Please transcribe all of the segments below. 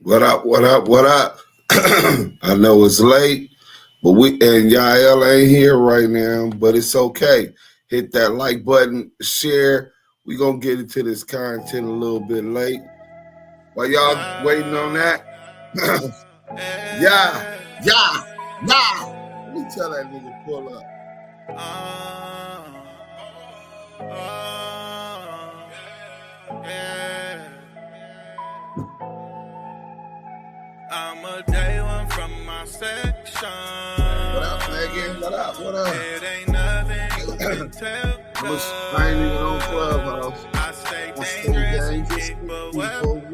What up? What up? What up? I know it's late, but Yael ain't here right now, but it's okay. Hit that like button, share. We gonna get into this content a little bit late. While y'all waiting on that, yeah, yeah, yeah. Let me tell that nigga pull up. I'm a day one from my section. What up, Megan? What up? What up? It ain't nothing you can tell. I ain't even on Clubhouse. I stay dangerous and keep a weapon.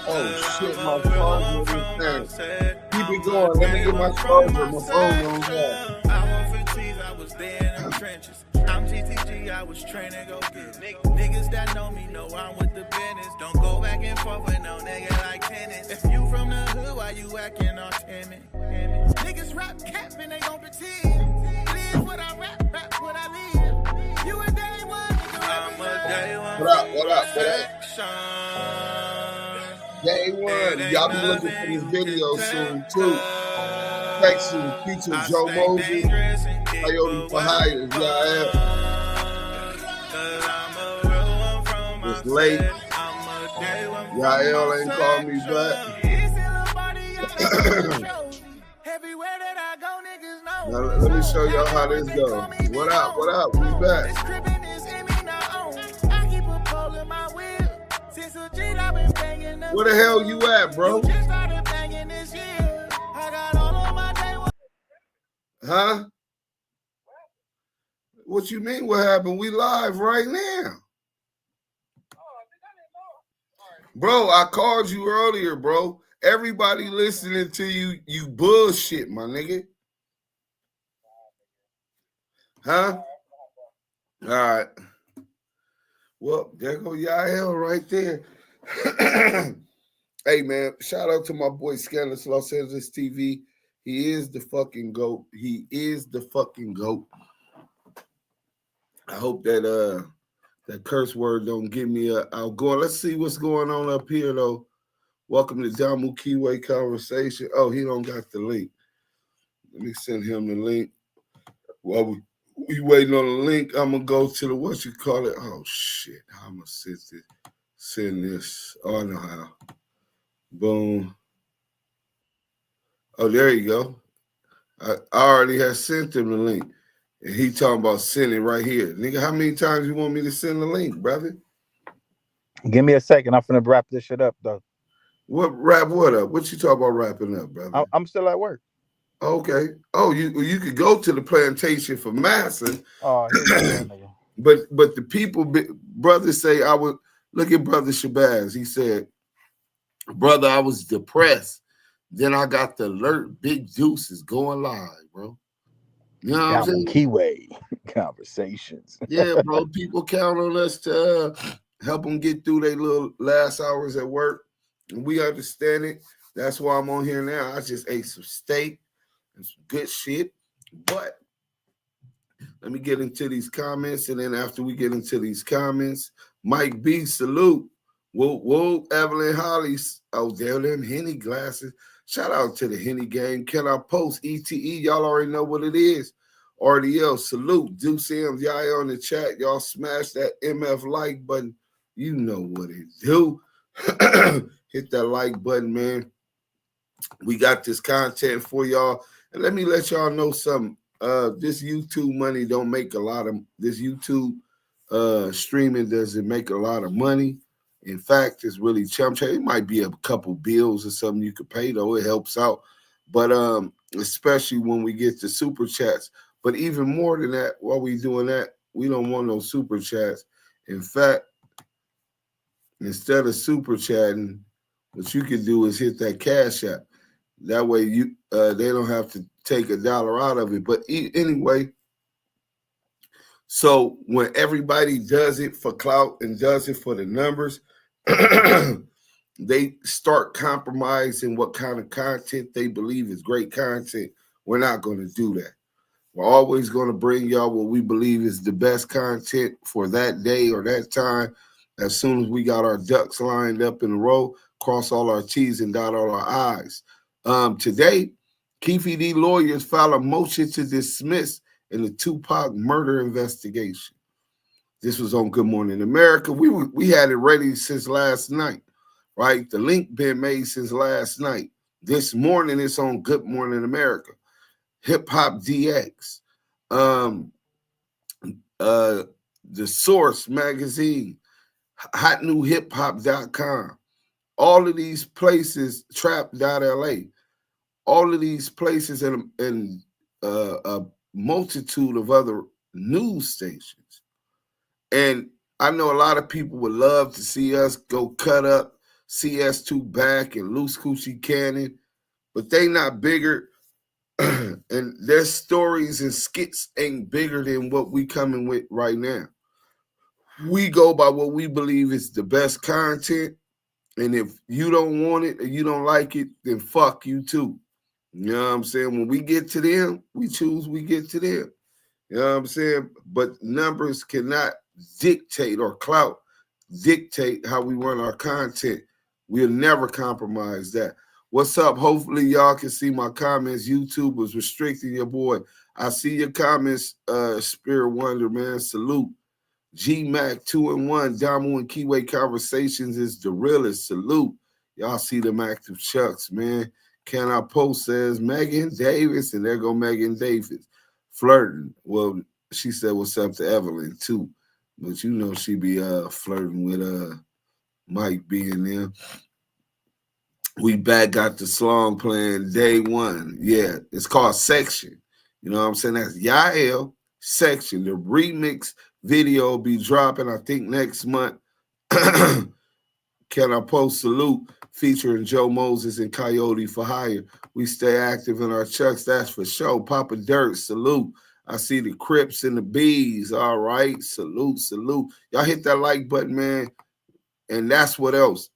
Oh shit, my phone is thing. Keep it going. Let me get my charger. My phone on that. I was there in the trenches. I'm GTG, I was trained to go get niggas that know me know I'm with the business. Don't go back and forth with no nigga like tennis. If you from the hood, why you acting all timid? Niggas rap cap and they gon' pretend. Live what I rap what I live. You a day one, nigga. I'm a day one. What up? What up? What up? Day one. Y'all be looking for this video soon too. Section feature Joe Moses, Coyote for Hire. Yael. It's late. Yael ain't called me back. Now, let me show y'all how this goes. What up? What up? We back. Where the hell you at, bro? Huh? What you mean what happened? We live right now. Bro, I called you earlier, bro. Everybody listening to you, you bullshit, my nigga. Huh? All right. Well, there go Yael right there. Hey, man, shout out to my boy Scandalous Los Angeles TV. He is the fucking GOAT. He is the fucking GOAT. I hope that that curse word don't give me a outgoing. Let's see what's going on up here, though. Welcome to Damu Kiwe Conversation. Oh, he don't got the link. Let me send him the link. While we waiting on the link, I'm going to go to the, what you call it? Oh, shit. How am I going to send this? Oh, I know how. Boom. Oh, there you go. I already had sent him the link. And he talking about sending right here. Nigga, how many times you want me to send the link, brother? Give me a second. I'm finna wrap this shit up, though. Wrap what up? What you talking about wrapping up, brother? I'm still at work. Okay. Oh, you could go to the plantation for Masson. Oh, nigga. But the people, brothers say I would look at Brother Shabazz. He said, brother, I was depressed. Then I got the alert. Big Deuce is going live, bro. You know what I'm saying? Kiwe Conversations. Yeah, bro. People count on us to help them get through their little last hours at work. And we understand it. That's why I'm on here now. I just ate some steak and some good shit. But let me get into these comments. And then after we get into these comments, Mike B, salute. Whoa, Evelyn Holly's. Oh, there them Henny glasses. Shout out to the Henny game. Can I post ETE? Y'all already know what it is. RDL, salute. Deuce M's, y'all on the chat. Y'all smash that MF like button. You know what it do. Hit that like button, man. We got this content for y'all. And let me let y'all know something. This YouTube money don't make a lot of, this YouTube streaming doesn't make a lot of money. In fact, it's really chump change. It might be a couple bills or something you could pay, though. It helps out. But especially when we get to super chats. But even more than that, while we doing that, we don't want no super chats. In fact, instead of super chatting, what you can do is hit that Cash App. That way you they don't have to take $1 out of it. But anyway, so when everybody does it for clout and does it for the numbers, they start compromising what kind of content they believe is great content. We're not going to do that. We're always going to bring y'all what we believe is the best content for that day or that time. as soon as we got our ducks lined up in a row, cross all our T's and dot all our I's. Today, Keefe D lawyers filed a motion to dismiss in the Tupac murder investigation. This was on Good Morning America. We had it ready since last night, right? The link been made since last night. This morning it's on Good Morning America. Hip Hop DX, the Source magazine, hotnewhiphop.com, all of these places, trap.la, all of these places, and a multitude of other news stations. And I know a lot of people would love to see us go cut up CS2 back and Loose Coochie Cannon, but they not bigger. And their stories and skits ain't bigger than what we coming with right now. We go by what we believe is the best content. And if you don't want it or you don't like it, then fuck you too. You know what I'm saying? When we get to them, we choose, we get to them. You know what I'm saying? But numbers cannot dictate or clout dictate how we run our content. We'll never compromise that. What's up? Hopefully y'all can see my comments. YouTube was restricting your boy. I see your comments, Spirit Wonder, man. Salute. G-Mac 2-1, Damu Kiwe Conversations is the realest. Salute. Y'all see them active chucks, man. Can I Post says Megan Davis, and there go Megan Davis. Flirting. Well, she said what's up to Evelyn too. But you know she be flirting with Mike being there. We back got the song playing day one. Yeah, it's called Section. You know what I'm saying? That's Yael Section. The remix video will be dropping, I think, next month. Can I Post Salute featuring Joe Moses and Coyote for Hire. We stay active in our chucks, that's for sure. Papa Dirt, salute. I see the Crips and the Bees. All right, salute, salute. Y'all hit that like button, man. And that's what else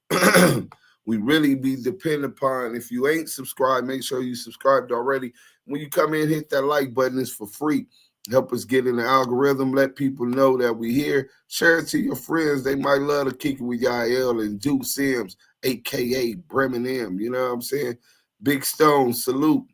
we really be dependent upon. If you ain't subscribed, make sure you subscribed already. When you come in, hit that like button. It's for free. Help us get in the algorithm. Let people know that we here. Share it to your friends. They might love to kick it with Yael and Duke Sims, a.k.a. Bremen M. You know what I'm saying? Big Stone, salute.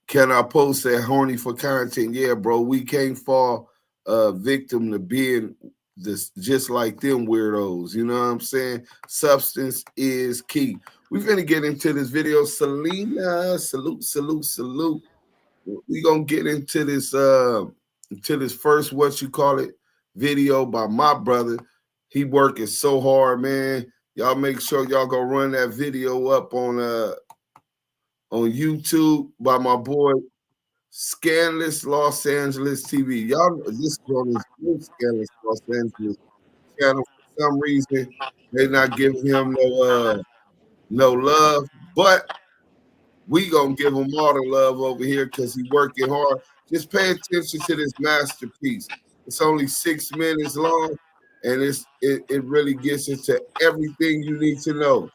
Can I Post that horny for content? Yeah, bro. We can't fall victim to being this just like them weirdos. You know what I'm saying? Substance is key. We're going to get into this video. Selena, salute, salute, salute. We're going to get into this first, what you call it, video by my brother. He working so hard, man. Y'all make sure y'all go run that video up on YouTube by my boy Scandalous Los Angeles TV. Y'all, this is on his new Scandalous Los Angeles channel. For some reason, they not giving him no love, but we gonna give him all the love over here because he working hard. Just pay attention to this masterpiece. It's only 6 minutes long, and it really gets into everything you need to know.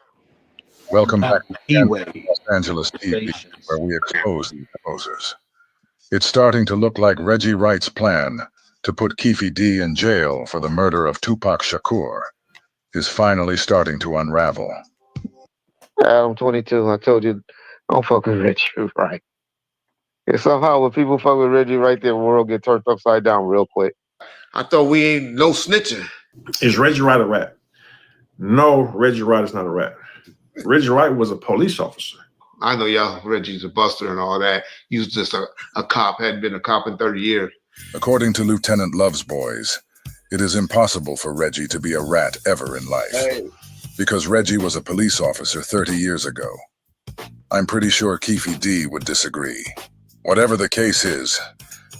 Welcome back to Los Angeles TV, where we expose the exposers. It's starting to look like Reggie Wright's plan to put Keefe D in jail for the murder of Tupac Shakur is finally starting to unravel. I'm 22. I told you, don't fuck with Reggie Wright. And somehow when people fuck with Reggie Wright, the world get turned upside down real quick. I thought we ain't no snitching. Is Reggie Wright a rat? No, Reggie Wright is not a rat. Reggie Wright was a police officer. I know y'all, Reggie's a buster and all that. He was just a cop, hadn't been a cop in 30 years. According to Lieutenant Love's boys, it is impossible for Reggie to be a rat ever in life. Because Reggie was a police officer 30 years ago. I'm pretty sure Keefe D would disagree. Whatever the case is,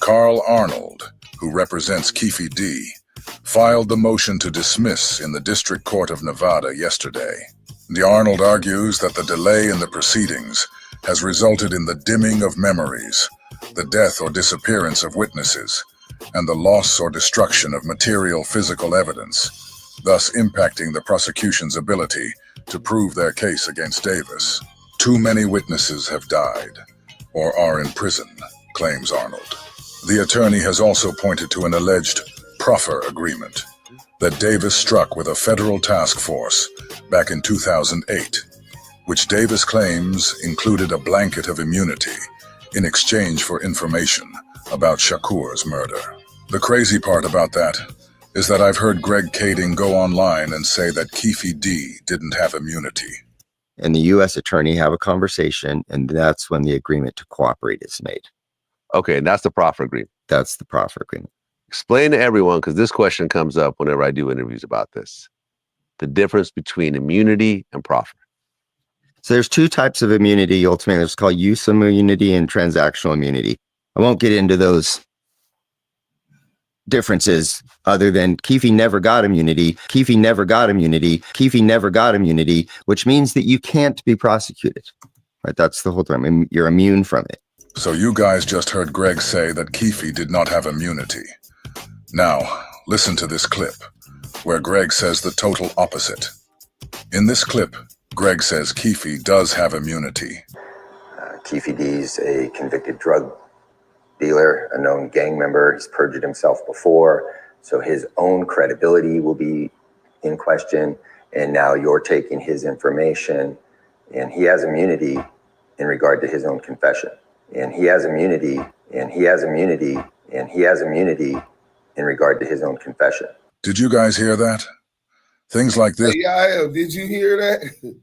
Carl Arnold, who represents Keefe D, filed the motion to dismiss in the District Court of Nevada yesterday. The Arnold argues that the delay in the proceedings has resulted in the dimming of memories, the death or disappearance of witnesses, and the loss or destruction of material physical evidence, thus impacting the prosecution's ability to prove their case against Davis. Too many witnesses have died or are in prison, claims Arnold. The attorney has also pointed to an alleged proffer agreement, that Davis struck with a federal task force back in 2008, which Davis claims included a blanket of immunity in exchange for information about Shakur's murder. The crazy part about that is that I've heard Greg Kading go online and say that Keefe D didn't have immunity. And the U.S. attorney have a conversation, and that's when the agreement to cooperate is made. Okay, and that's the proffer agreement. That's the proffer agreement. Explain to everyone, because this question comes up whenever I do interviews about this, the difference between immunity and proffer. So there's two types of immunity. Ultimately, it's called use immunity and transactional immunity. I won't get into those differences other than Keefe never got immunity. Keefe never got immunity. Keefe never got immunity, which means that you can't be prosecuted. Right? That's the whole thing. I mean, you're immune from it. So you guys just heard Greg say that Keefe did not have immunity. Now, listen to this clip where Greg says the total opposite. In this clip, Greg says Keefe does have immunity. Keefe D's a convicted drug dealer, a known gang member. He's perjured himself before, so his own credibility will be in question. And now you're taking his information, and he has immunity in regard to his own confession. And he has immunity, and he has immunity, and he has immunity in regard to his own confession. Did you guys hear that? Things like this. Yeah, did you hear that?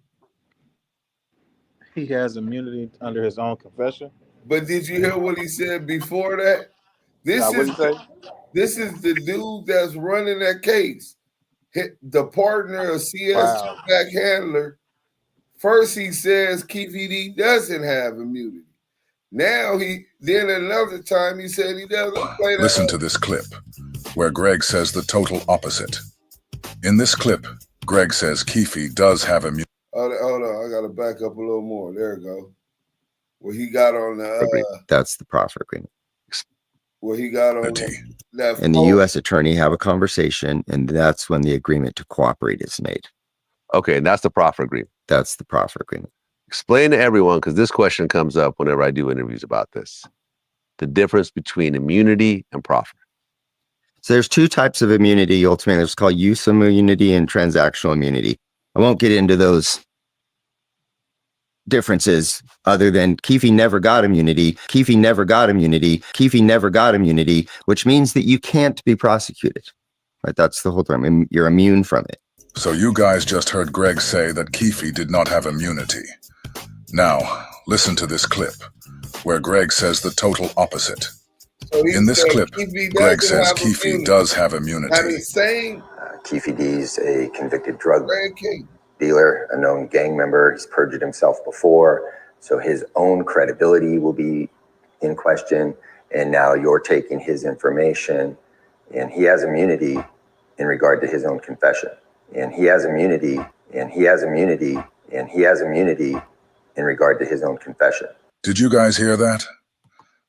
He has immunity under his own confession. But did you hear what he said before that? This is the dude that's running that case. The partner of CS Tupac Handler. First he says Keefe D doesn't have immunity. Now then another time he said he doesn't play that. Listen to this clip where Greg says the total opposite. In this clip, Greg says Keefe does have immunity. Hold on, I gotta back up a little more. There we go. Where he got on the that's the proffer agreement. Where he got on that and the U.S. attorney have a conversation, and that's when the agreement to cooperate is made. Okay, and that's the proffer agreement. That's the proffer agreement. Explain to everyone, because this question comes up whenever I do interviews about this, the difference between immunity and proffer. So there's two types of immunity. Ultimately, it's called use immunity and transactional immunity. I won't get into those differences other than Keefe never got immunity. Keefe never got immunity. Keefe never got immunity, which means that you can't be prosecuted. Right? That's the whole thing. I mean, you're immune from it. So you guys just heard Greg say that Keefe did not have immunity. Now, listen to this clip where Greg says the total opposite. So in this clip, Greg says Keefe does have immunity. Keefe D's a convicted drug dealer, a known gang member. He's perjured himself before, so his own credibility will be in question. And now you're taking his information, and he has immunity in regard to his own confession. And he has immunity, and he has immunity, and he has immunity in regard to his own confession. Did you guys hear that?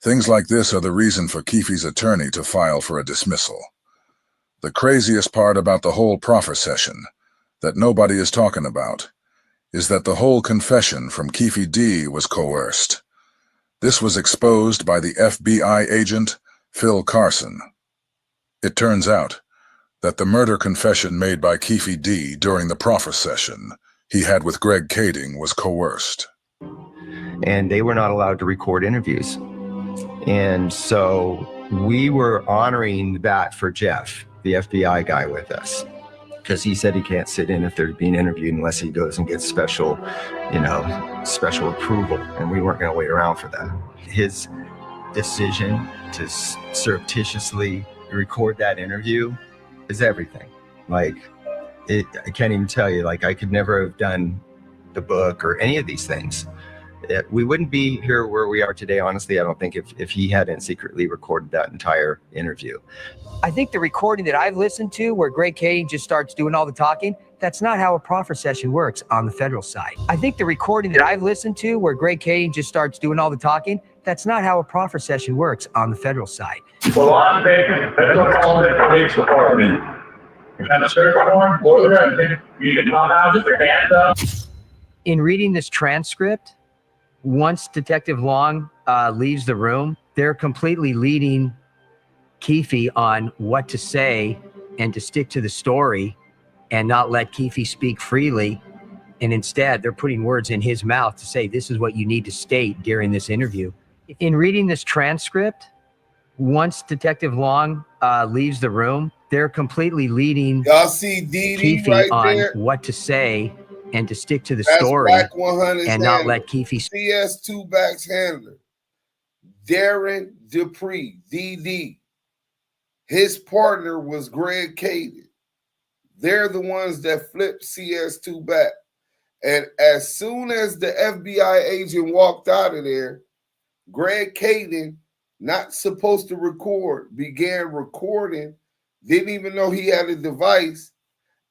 Things like this are the reason for Keefe's attorney to file for a dismissal. The craziest part about the whole proffer session that nobody is talking about is that the whole confession from Keefe D was coerced. This was exposed by the FBI agent, Phil Carson. It turns out that the murder confession made by Keefe D during the proffer session he had with Greg Kading was coerced. And they were not allowed to record interviews. And so we were honoring that for Jeff, the FBI guy with us, because he said he can't sit in if they're being interviewed unless he goes and gets special approval. And we weren't going to wait around for that. His decision to surreptitiously record that interview is everything. Like, I can't even tell you, like, I could never have done the book or any of these things. We wouldn't be here where we are today, honestly, I don't think, if he hadn't secretly recorded that entire interview. I think the recording that I've listened to where Greg Kading just starts doing all the talking, that's not how a proffer session works on the federal side. I think the recording that I've listened to where Greg Kading just starts doing all the talking, that's not how a proffer session works on the federal side. Well, I'm thinking, that's what all the police department. And the search warrant, you can come out just a hand up. In reading this transcript, once Detective Long leaves the room, they're completely leading Keefe on what to say and to stick to the story and not let Keefe speak freely. And instead, they're putting words in his mouth to say, this is what you need to state during this interview. In reading this transcript, once Detective Long leaves the room, they're completely leading y'all see DD Keefe right on there? what to say and to stick to the That's story Black 100's and not handler. let Keefe CS2 backs handler. Darren Dupree, DD. His partner was Greg Kading. They're the ones that flipped CS2 back. And as soon as the FBI agent walked out of there, Greg Kading, not supposed to record, began recording, didn't even know he had a device.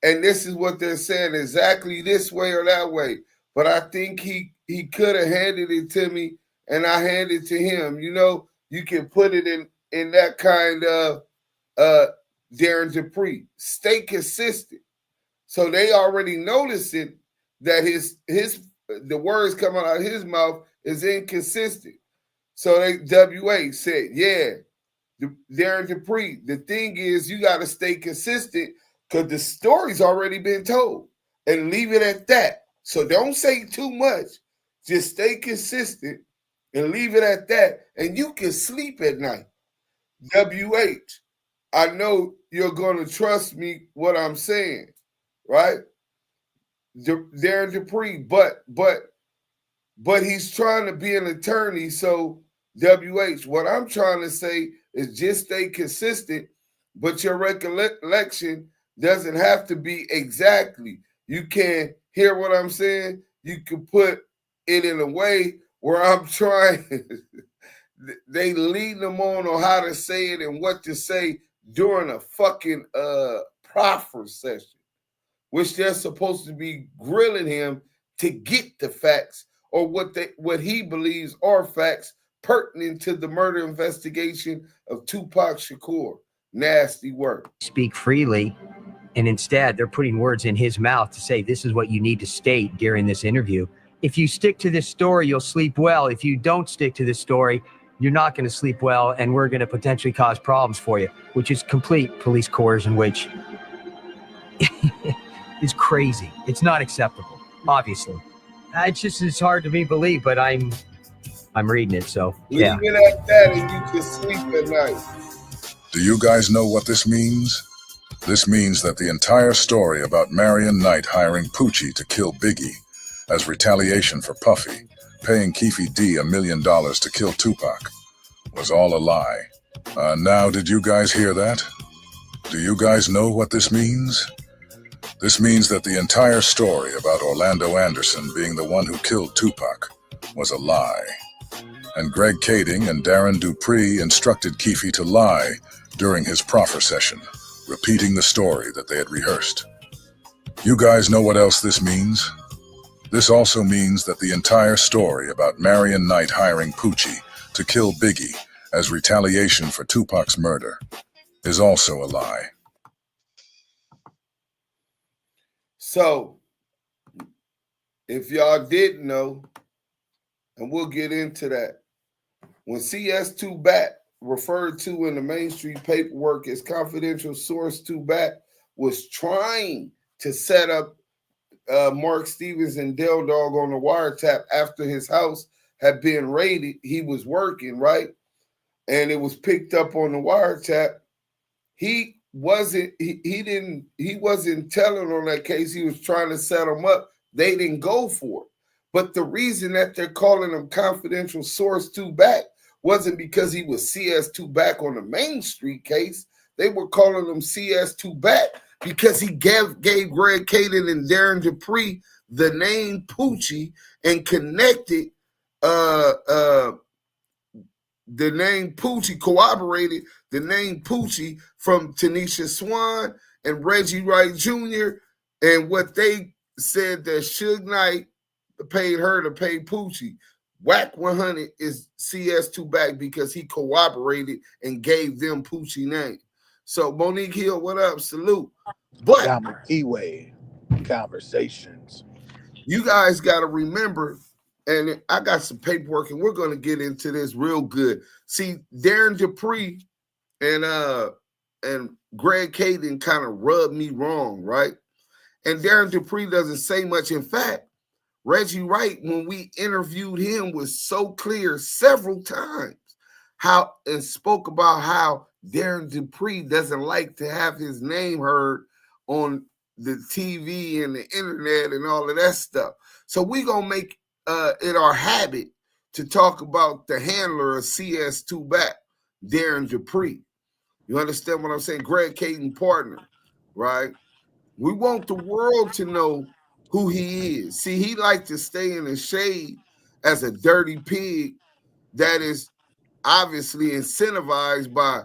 And this is what they're saying, exactly this way or that way. But I think he could have handed it to me and I handed it to him. You know, you can put it in that kind of Darren Dupree. Stay consistent. So they already noticing that the words coming out of his mouth is inconsistent. So they WA said, yeah, Darren Dupree, the thing is you got to stay consistent because the story's already been told, and leave it at that. So don't say too much. Just stay consistent and leave it at that, and you can sleep at night. WH, I know you're going to trust me what I'm saying, right? Darren Dupree, but he's trying to be an attorney. So WH, what I'm trying to say is just stay consistent, but your recollection doesn't have to be exactly. You can hear what I'm saying. You can put it in a way where I'm trying. They lead them on how to say it and what to say during a fucking proffer session, which they're supposed to be grilling him to get the facts or what he believes are facts pertinent to the murder investigation of Tupac Shakur. Nasty work. speak freely, and instead they're putting words in his mouth to say, this is what you need to state during this interview. If you stick to this story, you'll sleep well. If you don't stick to this story, you're not going to sleep well, and we're going to potentially cause problems for you, which is complete police coercion, which is crazy. It's not acceptable, obviously. It's hard to be believed, but I'm reading it, so yeah. Leave it at that and you can sleep at night. Do you guys know what this means? This means that the entire story about Marion Knight hiring Poochie to kill Biggie as retaliation for Puffy, paying Keefe D $1 million to kill Tupac, was all a lie. Now, did you guys hear that? Do you guys know what this means? This means that the entire story about Orlando Anderson being the one who killed Tupac was a lie. And Greg Kading and Darren Dupree instructed Keefe to lie during his proffer session, repeating the story that they had rehearsed. You guys know what else this means? This also means that the entire story about Marion Knight hiring Poochie to kill Biggie as retaliation for Tupac's murder is also a lie. So, if y'all didn't know, and we'll get into that, when CS2 Bat, referred to in the Main Street paperwork as confidential source 2 Bat, was trying to set up Mark Stevens and Del Dog on the wiretap after his house had been raided. He was working, right? And it was picked up on the wiretap. He wasn't telling on that case. He was trying to set them up. They didn't go for it. But the reason that they're calling him confidential source 2 Back wasn't because he was CS2 Back on the Main Street case. They were calling him CS2 Back because he gave Greg Kading and Darren Dupree the name Poochie and connected the name Poochie, corroborated the name Poochie from Tanisha Swan and Reggie Wright Jr. and what they said that Suge Knight paid her to pay Poochie. Whack 100 is CS2 Back because he corroborated and gave them Poochie name. So Monique Hill, what up? Salute. But Damu Kiwe Conversations. You guys got to remember, and I got some paperwork, and we're going to get into this real good. See, Darren Dupree and Greg Kading kind of rubbed me wrong, right? And Darren Dupree doesn't say much. In fact, Reggie Wright, when we interviewed him, was so clear several times and spoke about how Darren Dupree doesn't like to have his name heard on the TV and the internet and all of that stuff. So we're going to make it our habit to talk about the handler of CS2 back, Darren Dupree. You understand what I'm saying? Greg Kading partner, right? We want the world to know who he is. See, he likes to stay in the shade as a dirty pig that is obviously incentivized by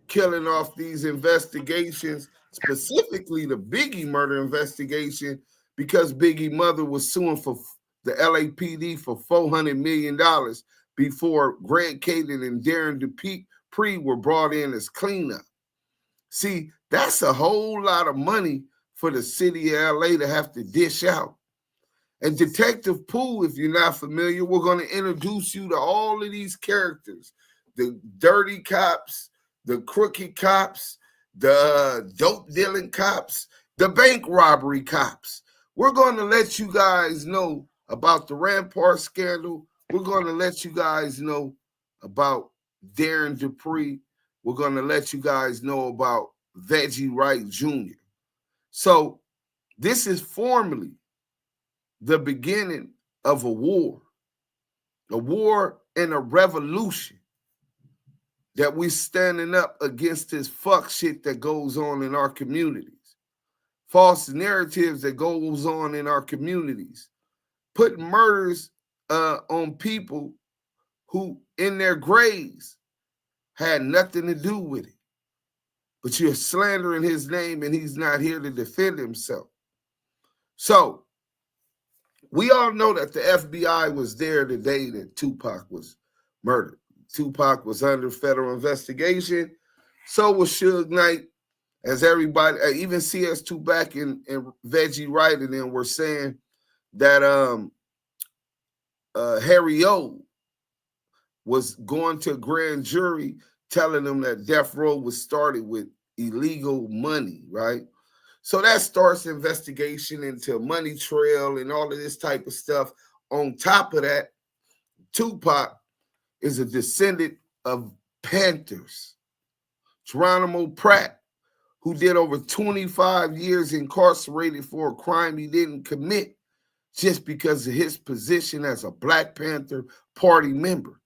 killing off these investigations, specifically the Biggie murder investigation, because Biggie mother was suing for the LAPD for $400 million before Greg Kading and Darren Dupree were brought in as cleanup. See, that's a whole lot of money for the city of LA to have to dish out. And Detective Poole, if you're not familiar, we're going to introduce you to all of these characters, the dirty cops, the crooked cops, the dope dealing cops, the bank robbery cops. We're going to let you guys know about the Rampart scandal. We're going to let you guys know about Darren Dupree. We're going to let you guys know about Veggie Wright Jr. So this is formally the beginning of a war and a revolution that we're standing up against this fuck shit that goes on in our communities, false narratives that goes on in our communities, putting murders on people who in their graves had nothing to do with it. But you're slandering his name and he's not here to defend himself. So we all know that the FBI was there the day that Tupac was murdered. Tupac was under federal investigation. So was Suge Knight, as everybody, even CS2 back in Veggie Wright and them were saying that Harry O was going to a grand jury telling them that death row was started with illegal money, right? So that starts investigation into money trail and all of this type of stuff. On top of that, Tupac is a descendant of Panthers. Geronimo Pratt, who did over 25 years incarcerated for a crime he didn't commit just because of his position as a Black Panther Party member.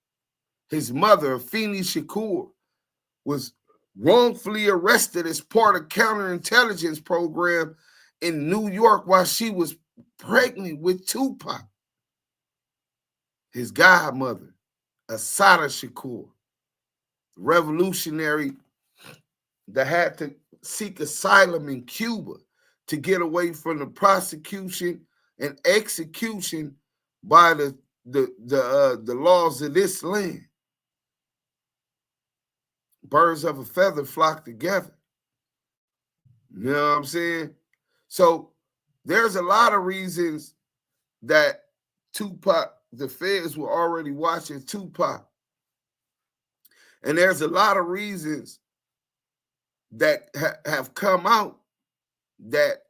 His mother, Keefe Shakur, was wrongfully arrested as part of counterintelligence program in New York while she was pregnant with Tupac. His godmother, Assata Shakur, revolutionary that had to seek asylum in Cuba to get away from the prosecution and execution by the laws of this land. Birds of a feather flock together. You know what I'm saying? So there's a lot of reasons that Tupac, the feds were already watching Tupac. And there's a lot of reasons that have come out that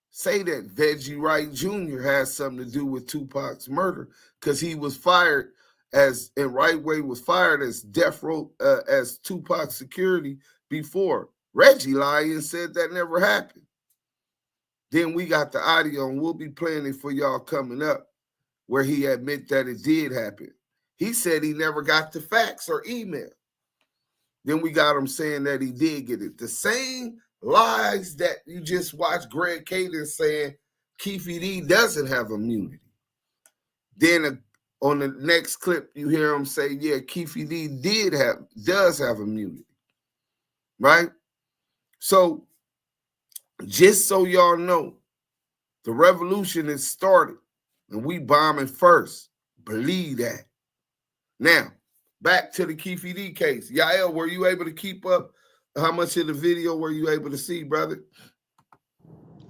say that Veggie Wright Jr. has something to do with Tupac's murder because he was fired and Right Way was fired as death row, as Tupac security before. Reggie lied and said that never happened. Then we got the audio, and we'll be playing it for y'all coming up, where he admit that it did happen. He said he never got the fax or email. Then we got him saying that he did get it. The same lies that you just watched Greg Kading saying Keefe D doesn't have immunity. Then on the next clip, you hear him say, yeah, Keefe D does have immunity, right? So just so y'all know, the revolution has started, and we bombing first. Believe that. Now, back to the Keefe D case. Yael, were you able to keep up? How much of the video were you able to see, brother?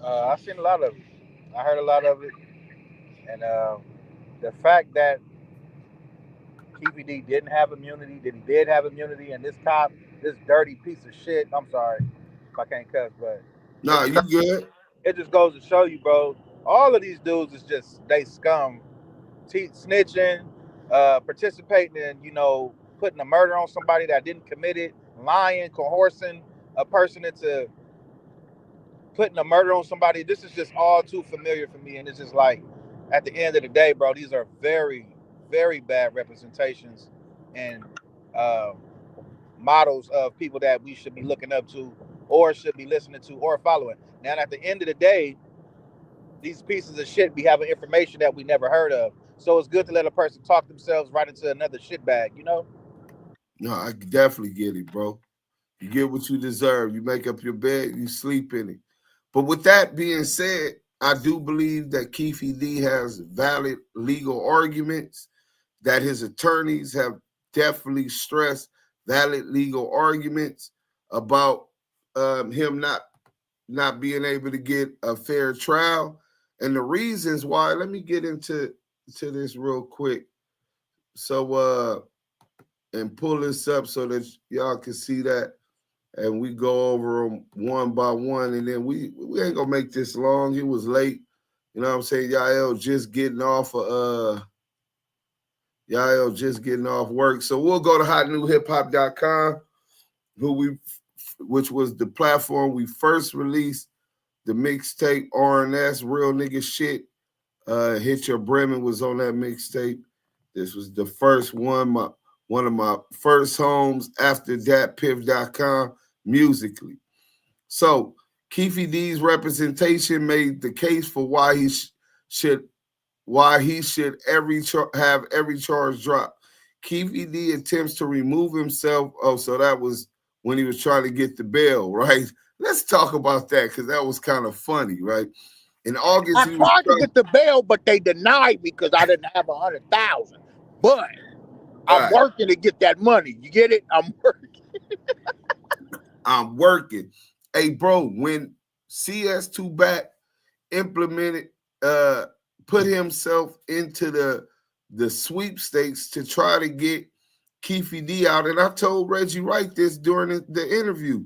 I've seen a lot of it. I heard a lot of it. And the fact that Keefe D didn't have immunity, that he did have immunity, and this cop this dirty piece of shit. I'm sorry if I can't cuss, but Nah, you good. it just goes to show you, bro. All of these dudes is just they scum, snitching, participating in putting a murder on somebody that didn't commit it, lying, coercing a person into putting a murder on somebody. This is just all too familiar for me, and it's just like at the end of the day, bro, these are very, very bad representations and models of people that we should be looking up to or should be listening to or following. Now, at the end of the day, these pieces of shit be having information that we never heard of. So it's good to let a person talk themselves right into another shit bag, No, I definitely get it, bro. You get what you deserve. You make up your bed, you sleep in it. But with that being said, I do believe that Keefe D has valid legal arguments, that his attorneys have definitely stressed valid legal arguments about him not being able to get a fair trial. And the reasons why, let me get into this real quick. So, and pull this up so that y'all can see that. And we go over them one by one. And then we ain't going to make this long. It was late. You know what I'm saying? Yael just getting off work. So we'll go to hotnewhiphop.com, which was the platform we first released the mixtape RNS, Real Nigga Shit. Hit Your Bremen was on that mixtape. This was the first one of my first homes after that, piff.com, musically. So Keefe D's representation made the case for why he should have every charge dropped. Keefe D attempts to remove himself. Oh, so that was when he was trying to get the bail, right? Let's talk about that because that was kind of funny, right? In August, I tried to get the bail, but they denied me because I didn't have 100,000. But I'm working to get that money. You get it? I'm working. I'm working. Hey, bro, when CS Tupac implemented, put himself into the sweepstakes to try to get Keefe D out, and I told Reggie Wright this during the interview.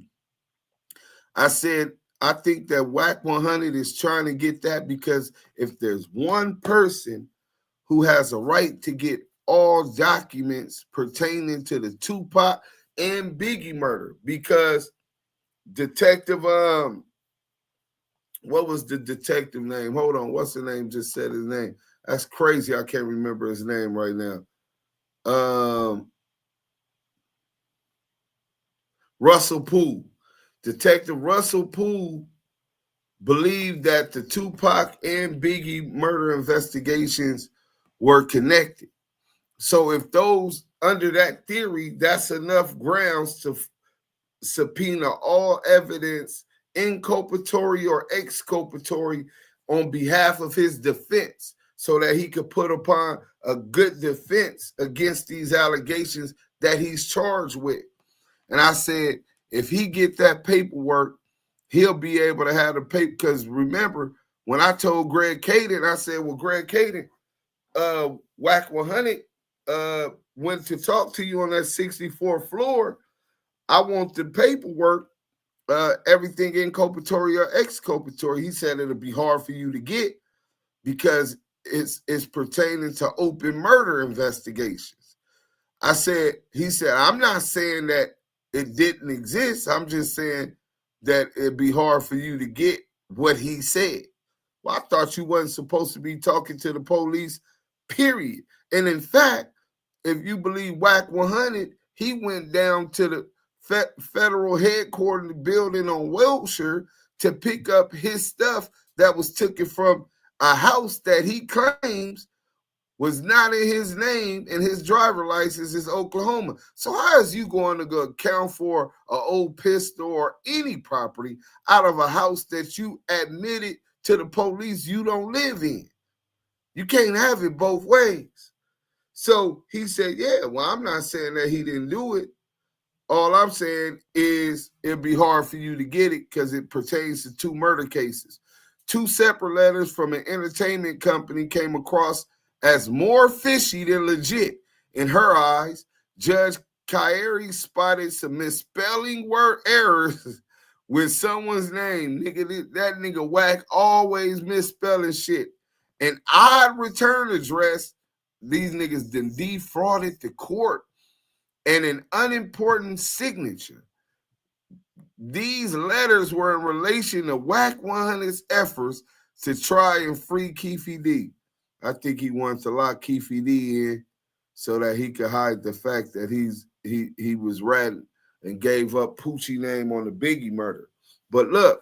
I said, I think that WAC 100 is trying to get that because if there's one person who has a right to get all documents pertaining to the Tupac and Biggie murder, because Detective, what was the detective name? Hold on, what's the name? Just said his name. That's crazy. I can't remember his name right now. Russell Poole. Detective Russell Poole believed that the Tupac and Biggie murder investigations were connected. So if those, under that theory, that's enough grounds to subpoena all evidence, inculpatory or exculpatory, on behalf of his defense so that he could put upon a good defense against these allegations that he's charged with. And I said, if he get that paperwork, he'll be able to have the paper. Because remember, when I told Greg Kading, I said, well, Greg Kading, WAC 100 went to talk to you on that 64th floor. I want the paperwork, everything inculpatory or exculpatory. He said it'll be hard for you to get because it's pertaining to open murder investigations. He said, I'm not saying that it didn't exist. I'm just saying that it'd be hard for you to get what he said. Well, I thought you wasn't supposed to be talking to the police, period. And in fact, if you believe WAC 100, he went down to the federal headquarters building on Wilshire to pick up his stuff that was taken from a house that he claims was not in his name, and his driver license is Oklahoma. So how is you going to go account for an old pistol or any property out of a house that you admitted to the police you don't live in? You can't have it both ways. So he said, yeah, well, I'm not saying that he didn't do it. All I'm saying is it'd be hard for you to get it because it pertains to 2 murder cases. 2 separate letters from an entertainment company came across as more fishy than legit. In her eyes, Judge Kyrie spotted some misspelling word errors with someone's name. Nigga, that nigga Whack always misspelling shit. An odd return address, these niggas then defrauded the court, and an unimportant signature. These letters were in relation to Whack 100's efforts to try and free Keefe D. I think he wanted to lock Keefe D in so that he could hide the fact that he was ratting and gave up Poochie name on the Biggie murder. But look,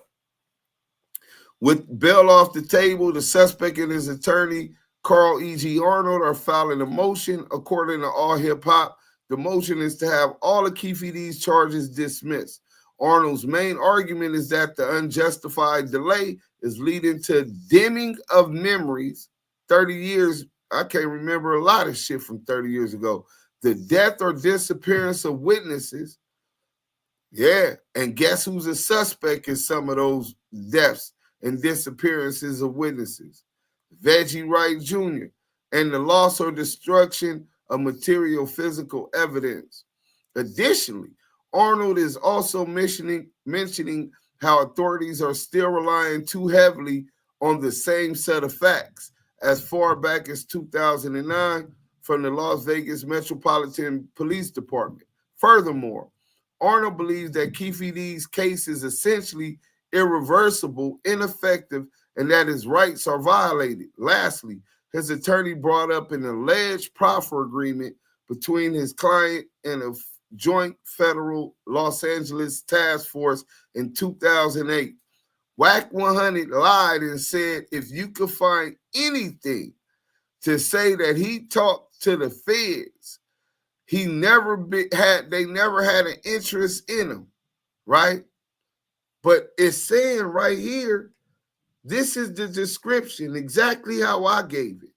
with bail off the table, the suspect and his attorney, Carl E.G. Arnold, are filing a motion. According to All Hip Hop, the motion is to have all of Keefe D's charges dismissed. Arnold's main argument is that the unjustified delay is leading to dimming of memories. 30 years, I can't remember a lot of shit from 30 years ago. The death or disappearance of witnesses. Yeah, and guess who's a suspect in some of those deaths and disappearances of witnesses? Veggie Wright Jr. And the loss or destruction of material physical evidence. Additionally, Arnold is also mentioning how authorities are still relying too heavily on the same set of facts as far back as 2009 from the Las Vegas Metropolitan Police Department. Furthermore, Arnold believes that Keefe D's case is essentially irreversible, ineffective, and that his rights are violated. Lastly, his attorney brought up an alleged proffer agreement between his client and a joint federal Los Angeles task force in 2008. Whack 100 lied and said if you could find anything to say that he talked to the feds, they never had an interest in him, right? But it's saying right here, this is the description, exactly how I gave it.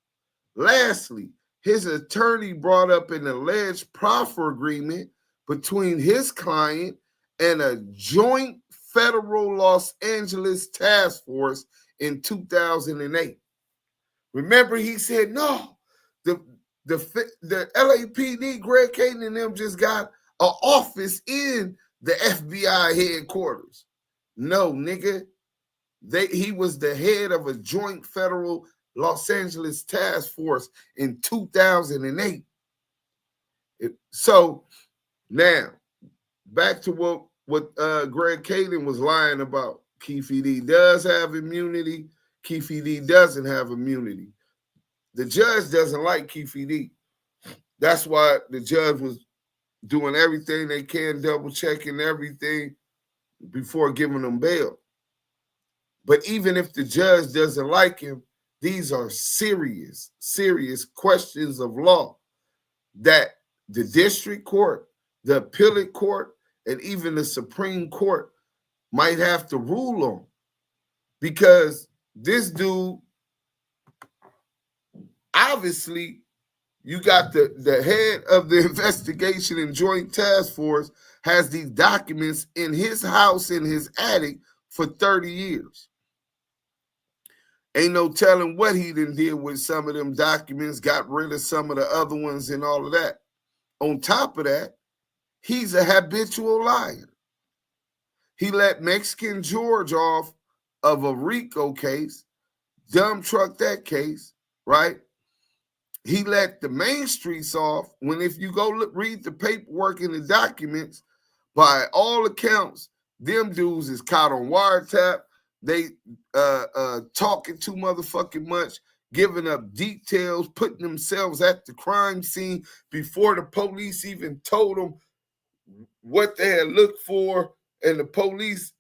Lastly, his attorney brought up an alleged proffer agreement between his client and a joint federal Los Angeles task force in 2008. Remember, he said, no, the LAPD, Greg Kading and them just got an office in the FBI headquarters. No, nigga. He was the head of a joint federal Los Angeles task force in 2008. So now, back to what Greg Kading was lying about. Keefe D does have immunity. Keefe D doesn't have immunity. The judge doesn't like Keefe D. That's why the judge was doing everything they can, double checking everything before giving him bail. But even if the judge doesn't like him, these are serious, serious questions of law that the district court, the appellate court, and even the Supreme Court might have to rule on. Because this dude, obviously, you got the head of the investigation and joint task force has these documents in his house, in his attic for 30 years. Ain't no telling what he done did with some of them documents, got rid of some of the other ones and all of that. On top of that, he's a habitual liar. He let Mexican George off of a RICO case, dumb truck that case, right? He let the Main Streets off when if you go read the paperwork and the documents, by all accounts, them dudes is caught on wiretap. They talking too motherfucking much, giving up details, putting themselves at the crime scene before the police even told them what they had looked for, and the police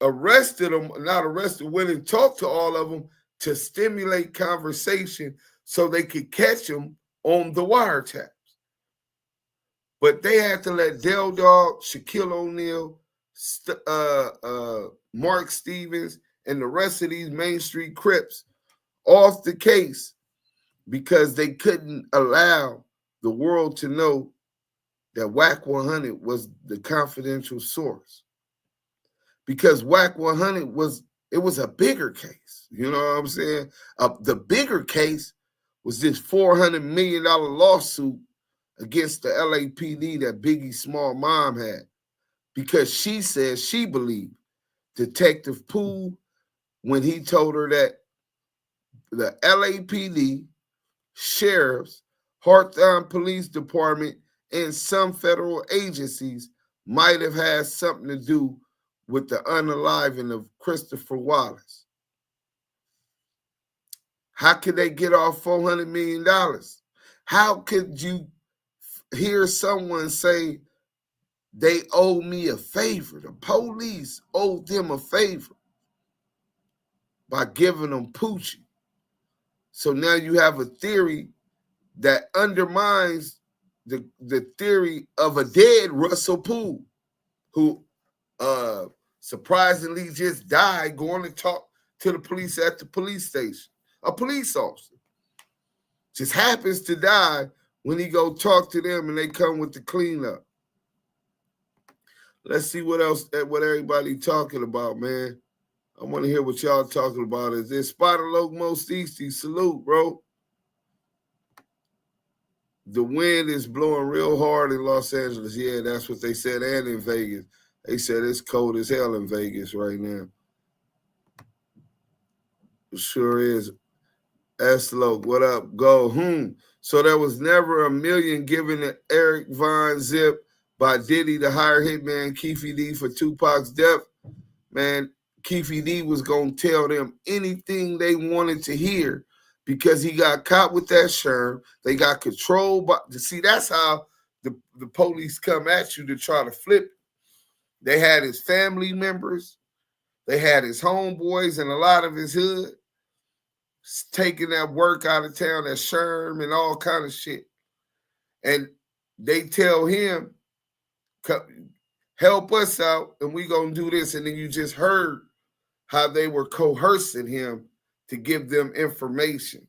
arrested them, not arrested, went and talked to all of them to stimulate conversation so they could catch them on the wiretaps. But they had to let Del Dog, Shaquille O'Neal, Mark Stevens, and the rest of these Main Street Crips off the case because they couldn't allow the world to know that Whack 100 was the confidential source. Because Whack 100 was a bigger case. You know what I'm saying? The bigger case was this $400 million lawsuit against the LAPD that Biggie's small mom had, because she says she believed Detective Poole when he told her that the LAPD, sheriffs, Hawthorne Police Department, and some federal agencies might have had something to do with the unaliving of Christopher Wallace. How could they get off $400 million? How could you hear someone say they owe me a favor? The police owed them a favor by giving them Poochie. So now you have a theory that undermines the theory of a dead Russell Poole, who surprisingly just died going to talk to the police at the police station. A police officer just happens to die when he go talk to them and they come with the cleanup. Let's see what everybody talking about, man. I want to hear what y'all talking about. Is this Spider Loc Most Easty? Salute, bro. The wind is blowing real hard in Los Angeles. Yeah, that's what they said, and in Vegas. They said it's cold as hell in Vegas right now. It sure is. S-Loc, what up? Go. So there was never $1 million given to Eric Von Zip by Diddy to hire hitman Keefe D for Tupac's death. Man, Keefe D was going to tell them anything they wanted to hear because he got caught with that sherm. They got controlled by, see, that's how the police come at you to try to flip it. They had his family members. They had his homeboys and a lot of his hood taking that work out of town, that sherm and all kind of shit. And they tell him, help us out and we going to do this. And then you just heard how they were coercing him to give them information.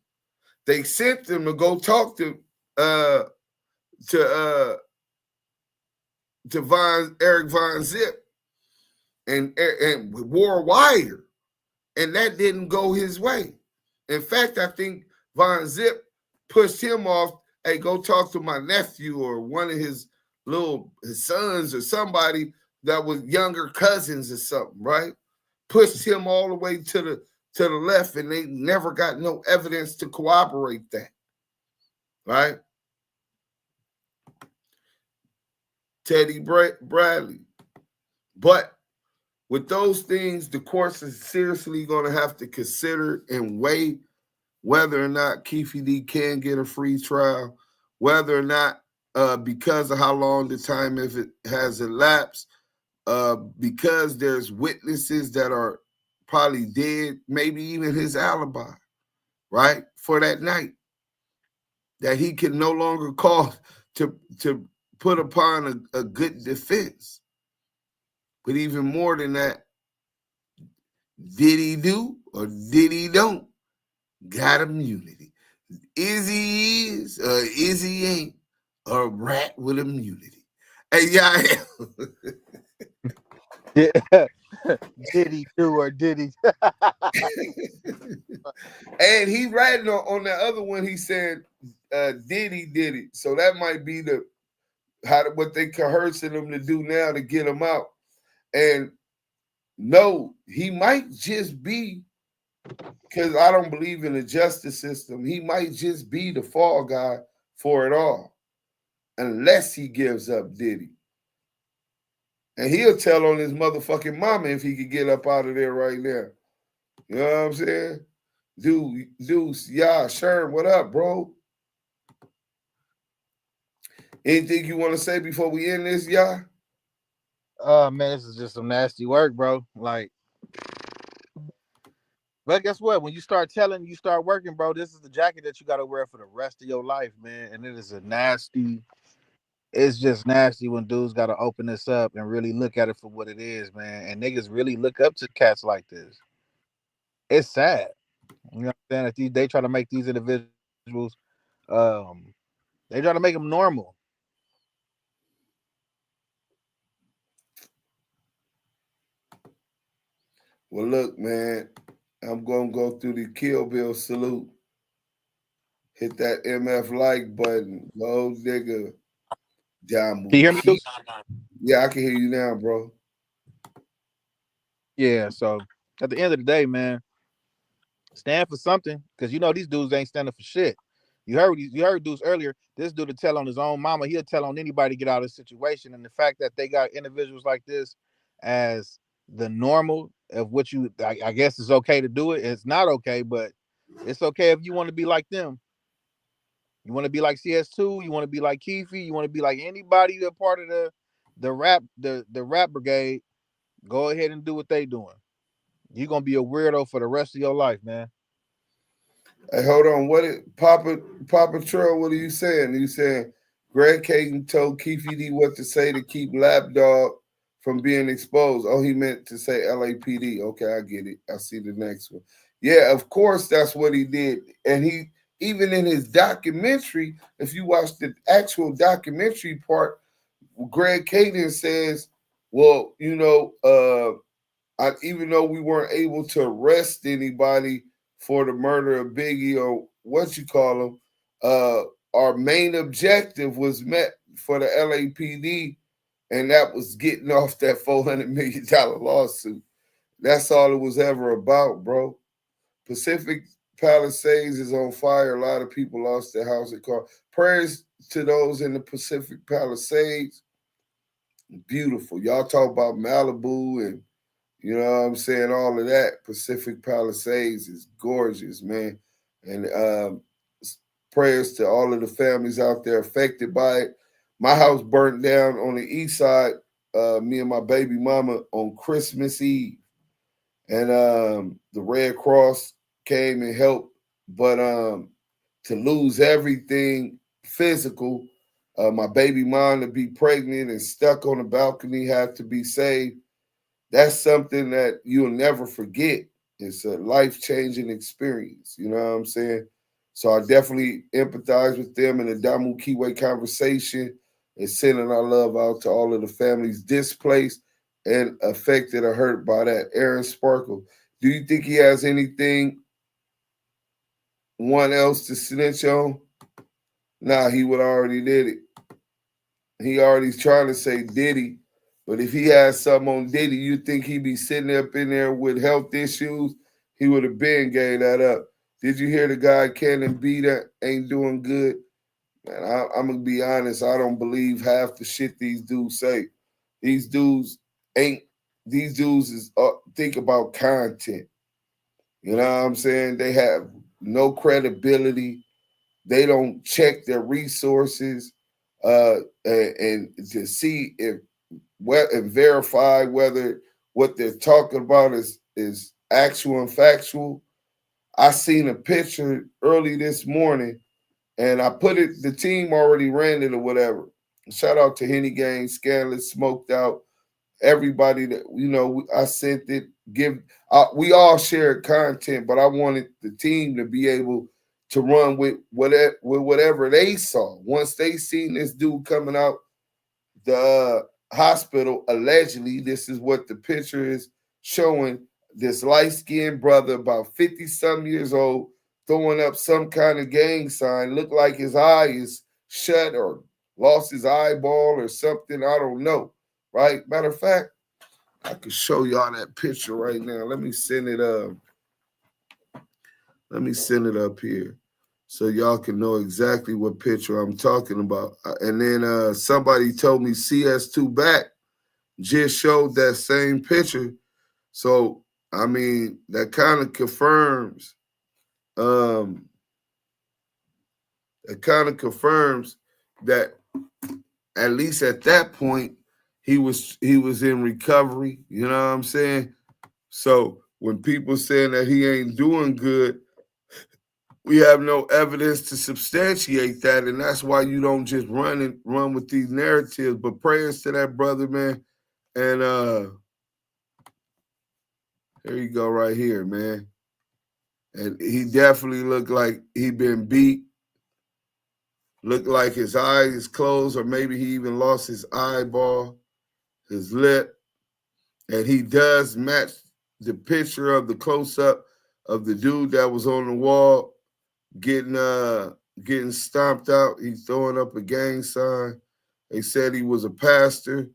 They sent them to go talk to Eric Von Zip and War Wire, and that didn't go his way. In fact, I think Von Zip pushed him off. Hey, go talk to my nephew or one of his sons or somebody that was younger cousins or something, right? Pushed him all the way to the left, and they never got no evidence to corroborate that, right? Teddy Bradley. But with those things, the courts is seriously going to have to consider and weigh whether or not Keefe D can get a free trial, whether or not because of how long the time if it has elapsed, because there's witnesses that are probably dead, maybe even his alibi, right, for that night, that he can no longer call to put upon a good defense. But even more than that, did he do or did he don't got immunity? Is he is or is he ain't a rat with immunity? Hey, y'all. Did he do or did he? And he writing on that other one, he said, did he? So that might be what they coercing him to do now to get him out. And no, he might just be, because I don't believe in the justice system, he might just be the fall guy for it all, unless he gives up Diddy. And he'll tell on his motherfucking mama if he could get up out of there right now. You know what I'm saying? Dude, yeah, Sherm, what up, bro? Anything you want to say before we end this, y'all? Man, this is just some nasty work, bro. Like, but guess what? When you start telling, you start working, bro, this is the jacket that you got to wear for the rest of your life, man. And it is it's just nasty when dudes got to open this up and really look at it for what it is, man. And niggas really look up to cats like this. It's sad. You know what I'm saying? They try to make these individuals, they try to make them normal. Well, look, man, I'm going to go through the Kill Bill salute. Hit that MF like button. Low nigga. Damu. Can you hear me, Deuce? Yeah, I can hear you now, bro. Yeah, so at the end of the day, man, stand for something, because you know these dudes ain't standing for shit. You heard dudes earlier. This dude to tell on his own mama, he'll tell on anybody to get out of the situation. And the fact that they got individuals like this as the normal of what you, I guess it's okay to do it. It's not okay, but it's okay if you want to be like them. You want to be like CS2, you want to be like Keefe, you want to be like anybody that part of the rap brigade. Go ahead and do what they doing. You're gonna be a weirdo for the rest of your life, man. Hey, hold on. What it Papa Trail, what are you saying? You saying Greg Kading told Keefe D what to say to keep Lapdog from being exposed. Oh, he meant to say LAPD. Okay, I get it. I see the next one. Yeah, of course that's what he did. And he, even in his documentary, if you watch the actual documentary part, Greg Kading says, well, you know, even though we weren't able to arrest anybody for the murder of Biggie or what you call him, our main objective was met for the LAPD, and that was getting off that $400 million lawsuit. That's all it was ever about, bro. Pacific Palisades is on fire. A lot of people lost their house and car. Prayers to those in the Pacific Palisades. Beautiful. Y'all talk about Malibu and you know what I'm saying? All of that. Pacific Palisades is gorgeous, man. And prayers to all of the families out there affected by it. My house burnt down on the east side, me and my baby mama on Christmas Eve. And the Red Cross came and helped. But to lose everything physical, my baby mom to be pregnant and stuck on the balcony, had to be saved. That's something that you'll never forget. It's a life-changing experience. You know what I'm saying? So I definitely empathize with them in the Damu Kiwe conversation and sending our love out to all of the families displaced and affected or hurt by that. Aaron Sparkle, do you think he has anything one else to snitch on? Nah, he would already did it. He already trying to say Diddy. But if he had something on Diddy, you think he'd be sitting up in there with health issues? He would have been gave that up. Did you hear the guy Keefe D that ain't doing good? Man, I'm going to be honest. I don't believe half the shit these dudes say. These dudes is think about content. You know what I'm saying? They have no credibility. They don't check their resources and to see if and verify whether what they're talking about is actual and factual. I seen a picture early this morning, and I put it. The team already ran it or whatever. Shout out to Henny Gang, Scanless, Smoked Out, everybody that I sent it. We all shared content, but I wanted the team to be able to run with whatever they saw. Once they seen this dude coming out the hospital, allegedly, this is what the picture is showing. This light-skinned brother, about 50-some years old, throwing up some kind of gang sign. Looked like his eye is shut or lost his eyeball or something. I don't know. Right? Matter of fact, I could show y'all that picture right now. Let me send it up. Let me send it up here so y'all can know exactly what picture I'm talking about. And then somebody told me CS2 back just showed that same picture. So, I mean, that kind of confirms that at least at that point he was in recovery. You know what I'm saying? So when people saying that he ain't doing good, we have no evidence to substantiate that, and that's why you don't just run with these narratives. But prayers to that brother, man. And here you go right here, man. And he definitely looked like he been beat. Looked like his eye is closed, or maybe he even lost his eyeball, his lip. And he does match the picture of the close-up of the dude that was on the wall getting stomped out. He's throwing up a gang sign. They said he was a pastor,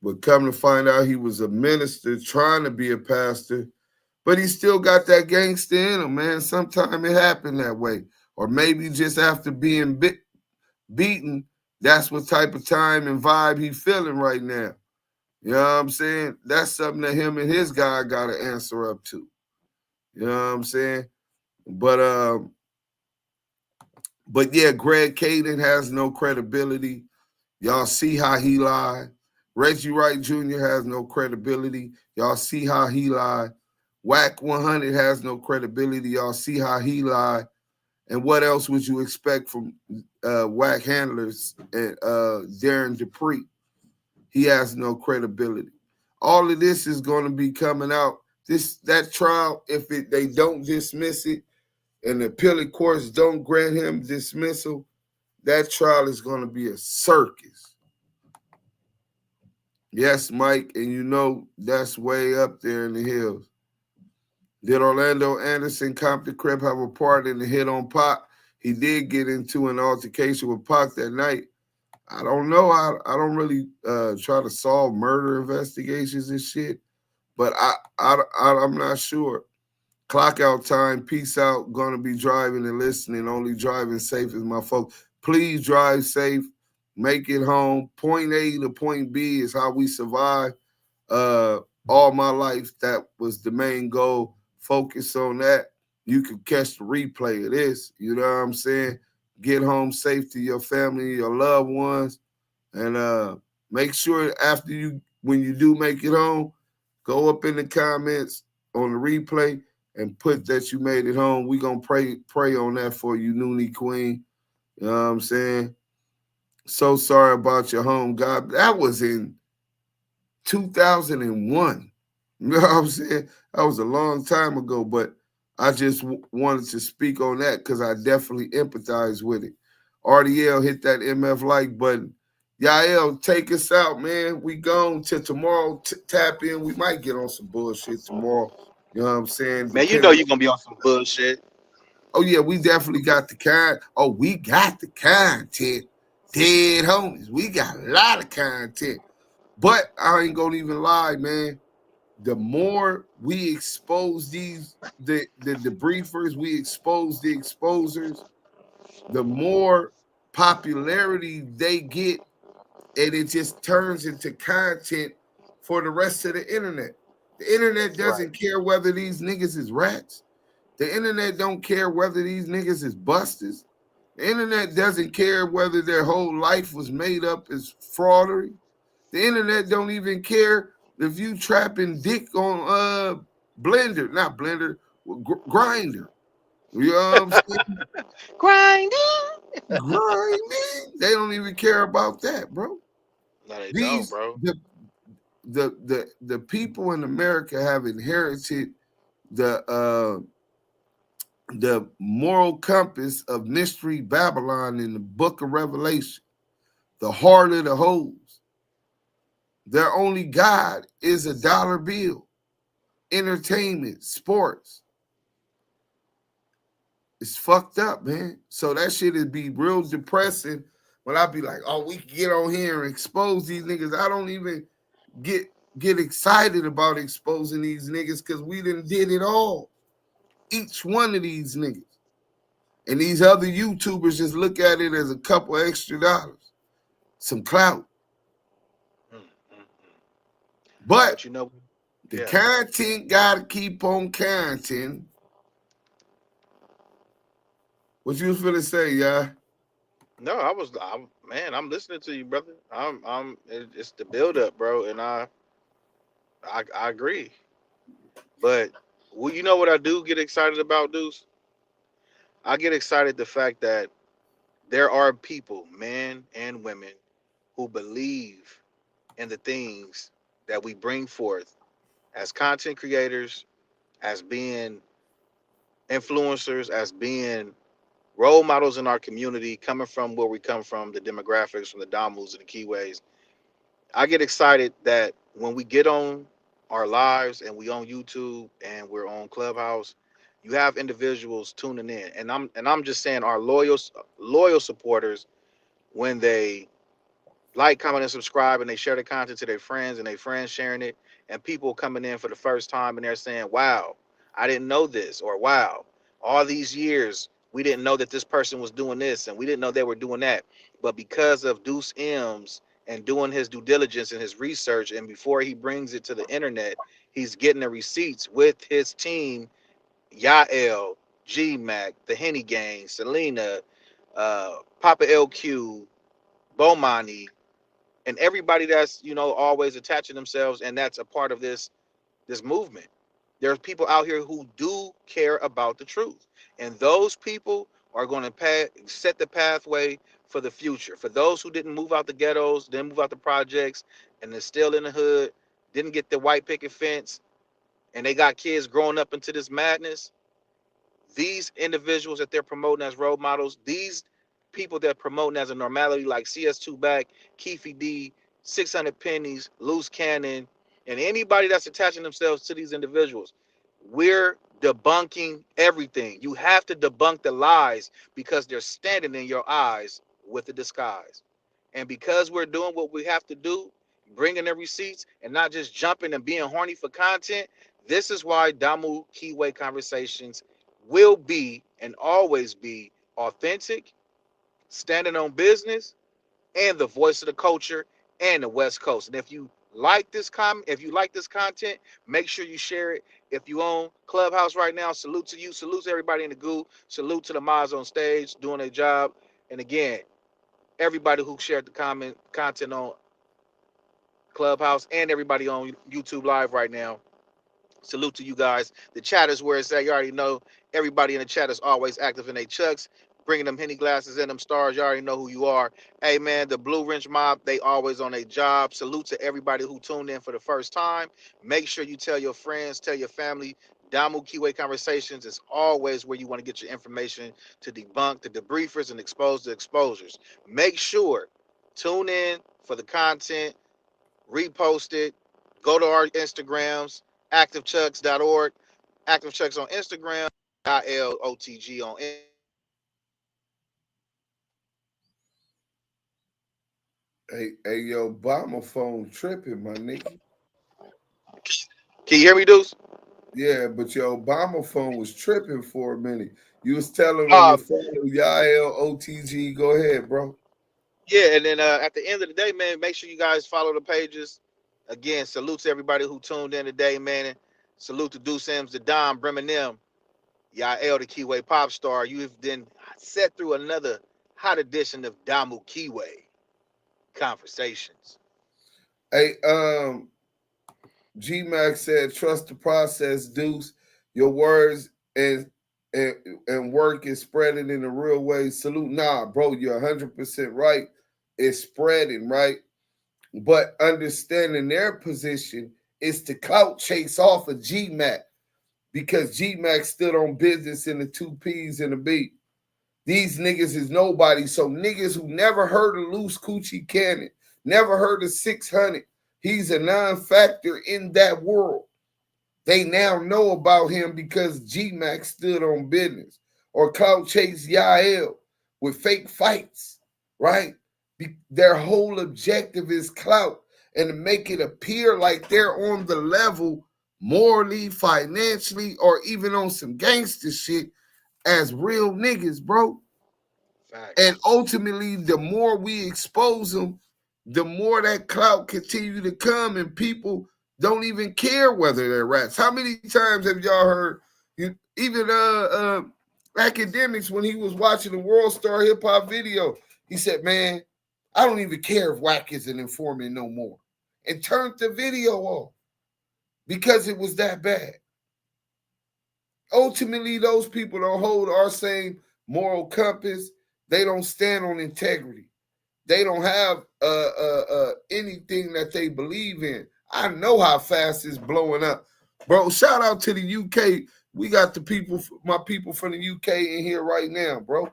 but come to find out he was a minister trying to be a pastor. But he still got that gangster in him, man. Sometimes it happened that way. Or maybe just after being beaten, that's what type of time and vibe he feeling right now. You know what I'm saying? That's something that him and his guy got to answer up to. You know what I'm saying? But yeah, Greg Kading has no credibility. Y'all see how he lied. Reggie Wright Jr. has no credibility. Y'all see how he lied. Whack 100 has no credibility. Y'all see how he lied. And what else would you expect from Whack handlers and Darren Dupree? He has no credibility. All of this is going to be coming out. That trial, if they don't dismiss it and the appellate courts don't grant him dismissal, that trial is going to be a circus. Yes, Mike, and you know that's way up there in the hills. Did Orlando Anderson, Compton Crip, have a part in the hit on Pac? He did get into an altercation with Pac that night. I don't know. I don't really try to solve murder investigations and shit, but I'm not sure. Clock out time. Peace out. Gonna be driving and listening. Only driving safe is my folks. Please drive safe. Make it home. Point A to point B is how we survive. All my life, that was the main goal. Focus on that. You can catch the replay of this. You know what I'm saying? Get home safe to your family, your loved ones, and make sure when you do make it home, go up in the comments on the replay and put that you made it home. We gonna pray on that for you, Noonie Queen. You know what I'm saying? So sorry about your home, God. That was in 2001. You know what I'm saying? That was a long time ago, but I just wanted to speak on that because I definitely empathize with it. RDL, hit that MF like button. Yael, take us out, man. We gone till tomorrow. Tap in. We might get on some bullshit tomorrow. You know what I'm saying? Man, you know you're going to be on some bullshit. Oh, yeah, we definitely got the content. Oh, we got the content. Dead homies. We got a lot of content. But I ain't going to even lie, man. The more we expose the debriefers, we expose the exposers, the more popularity they get, and it just turns into content for the rest of the internet. The internet doesn't care whether these niggas is rats. The internet don't care whether these niggas is busters. The internet doesn't care whether their whole life was made up as fraudery. The internet don't even care if you trapping dick on Blender, not Blender, Grinder. You know what I'm saying? Grinding. They don't even care about that, bro. No, they don't, bro. The people in America have inherited the moral compass of Mystery Babylon in the Book of Revelation, the heart of the hoes. Their only God is a dollar bill, entertainment, sports. It's fucked up, man. So that shit would be real depressing when I be like, oh, we can get on here and expose these niggas. I don't even get excited about exposing these niggas because we done did it all. Each one of these niggas. And these other YouTubers just look at it as a couple extra dollars. Some clout. But you know, the content gotta keep on content. What you was finna say, yeah? No, I'm listening to you, brother. It's the build up, bro, and I agree. But you know what I do get excited about, Deuce? I get excited the fact that there are people, men and women, who believe in the things that we bring forth as content creators, as being influencers, as being role models in our community, coming from where we come from, the demographics, from the Damus and the Kiwes. I get excited that when we get on our lives and we on YouTube and we're on Clubhouse, you have individuals tuning in, and I'm just saying our loyal supporters, when they like, comment, and subscribe, and they share the content to their friends, and their friends sharing it, and people coming in for the first time, and they're saying, wow, I didn't know this, or wow, all these years we didn't know that this person was doing this, and we didn't know they were doing that. But because of Deuce M's and doing his due diligence and his research, and before he brings it to the internet, he's getting the receipts with his team, Yael, G Mac, the Henny Gang, Selena, Papa LQ, Bomani, and everybody that's, always attaching themselves, and that's a part of this movement. There's people out here who do care about the truth, and those people are going to set the pathway for the future. For those who didn't move out the ghettos, didn't move out the projects, and they're still in the hood, didn't get the white picket fence, and they got kids growing up into this madness. These individuals that they're promoting as role models, these people that promoting as a normality, like CS2 Back, Keefe D, 600 Pennies, Loose Cannon, and anybody that's attaching themselves to these individuals, we're debunking everything. You have to debunk the lies because they're standing in your eyes with a disguise. And because we're doing what we have to do, bringing the receipts and not just jumping and being horny for content, this is why Damu Kiwe Conversations will be and always be authentic, standing on business, and the voice of the culture and the West Coast. And if you like this content, make sure you share it. If you own Clubhouse right now, salute to you, salute to everybody in the goo, salute to the mods on stage doing their job. And again, everybody who shared the content on Clubhouse and everybody on YouTube Live right now. Salute to you guys. The chat is where it's at. You already know everybody in the chat is always active in their chucks, bringing them Henny glasses and them stars. You already know who you are. Hey, man, the Blue Wrench Mob, they always on their job. Salute to everybody who tuned in for the first time. Make sure you tell your friends, tell your family. Damu Kiwe Conversations is always where you want to get your information to debunk the debriefers and expose the exposures. Make sure, tune in for the content, repost it, go to our Instagrams, activechucks.org, activechucks on Instagram, ILOTG on Instagram. Hey, yo, Obama phone tripping, my nigga. Can you hear me, Deuce? Yeah, but your Obama phone was tripping for a minute. You was telling them to follow Yael OTG. Go ahead, bro. Yeah, and then at the end of the day, man, make sure you guys follow the pages. Again, salute to everybody who tuned in today, man. And salute to Deuce M's, the Dom, Bremen, Yael, the Kiwe pop star. You have then set through another hot edition of Damu Kiwe Conversations. Hey, G-Max said, trust the process, Deuce. Your words and work is spreading in a real way. Salute. Nah, bro, you're 100% right. It's spreading, right? But understanding their position is to clout chase off of G-Mac because G-Mac stood on business in the 2 P's and a B. These niggas is nobody. So niggas who never heard of Loose Coochie Cannon, never heard of 600, he's a non-factor in that world. They now know about him because G-Mac stood on business. Or Clout Chase Yael with fake fights, right? Their whole objective is clout and to make it appear like they're on the level morally, financially, or even on some gangster shit as real niggas, bro. Facts. And ultimately, the more we expose them, the more that clout continue to come, and people don't even care whether they're rats. How many times have y'all heard, even Academics, when he was watching the World Star Hip Hop video, he said, man, I don't even care if Wack is an informant no more, and turned the video off because it was that bad. Ultimately, those people don't hold our same moral compass. They don't stand on integrity. They don't have anything that they believe in. I know how fast it's blowing up. Bro, shout out to the UK. We got my people from the UK in here right now, bro.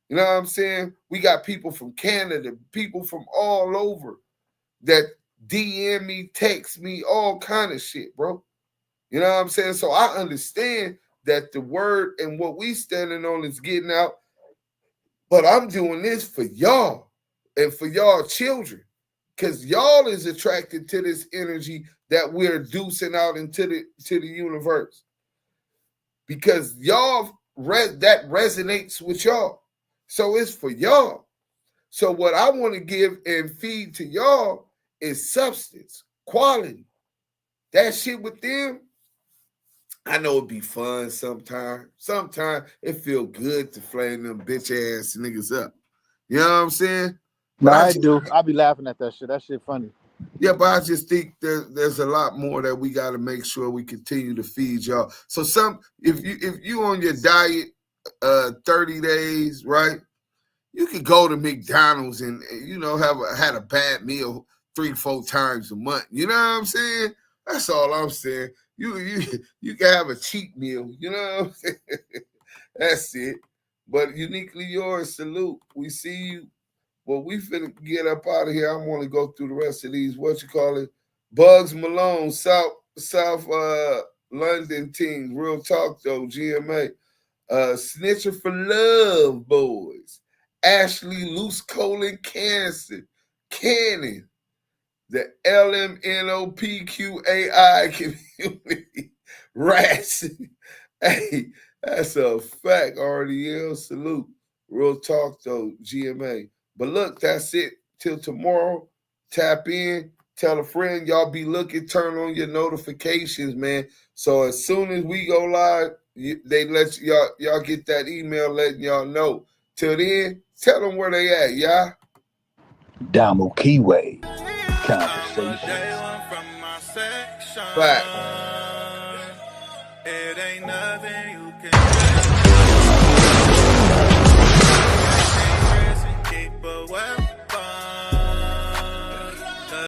You know what I'm saying? We got people from Canada, people from all over that DM me, text me, all kind of shit, bro. You know what I'm saying? So I understand that the word and what we standing on is getting out. But I'm doing this for y'all and for y'all children. because y'all is attracted to this energy that we're deucing out into the universe. Because y'all that resonates with y'all. So it's for y'all. So what I want to give and feed to y'all is substance, quality. That shit with them, I know it'd be fun sometimes. Sometimes it feel good to flame them bitch ass niggas up. You know what I'm saying? No, I do. I'll be laughing at that shit. That shit funny. Yeah, but I just think there's a lot more that we got to make sure we continue to feed y'all. So if you on your diet 30 days, right? You could go to McDonald's and had a bad meal 3-4 times a month. You know what I'm saying? That's all I'm saying. You can have a cheat meal. You know what I'm saying? That's it. But uniquely yours, salute. We see you. Well, we finna get up out of here. I want to go through the rest of these. What you call it? Bugs Malone, South London team. Real talk though. GMA. Snitcher for Love Boys. Ashley Loose Colon Cancer. Cannon. The LMNOPQAI community. Rats. Hey, that's a fact. RDL. Salute. Real talk though. GMA. But look, that's it. Till tomorrow, tap in, tell a friend. Y'all be looking, turn on your notifications, man. So as soon as we go live, they let y'all get that email letting y'all know. Till then, tell them where they at, y'all. Damu Kiwe Conversations. Fact. It ain't nothing you can do.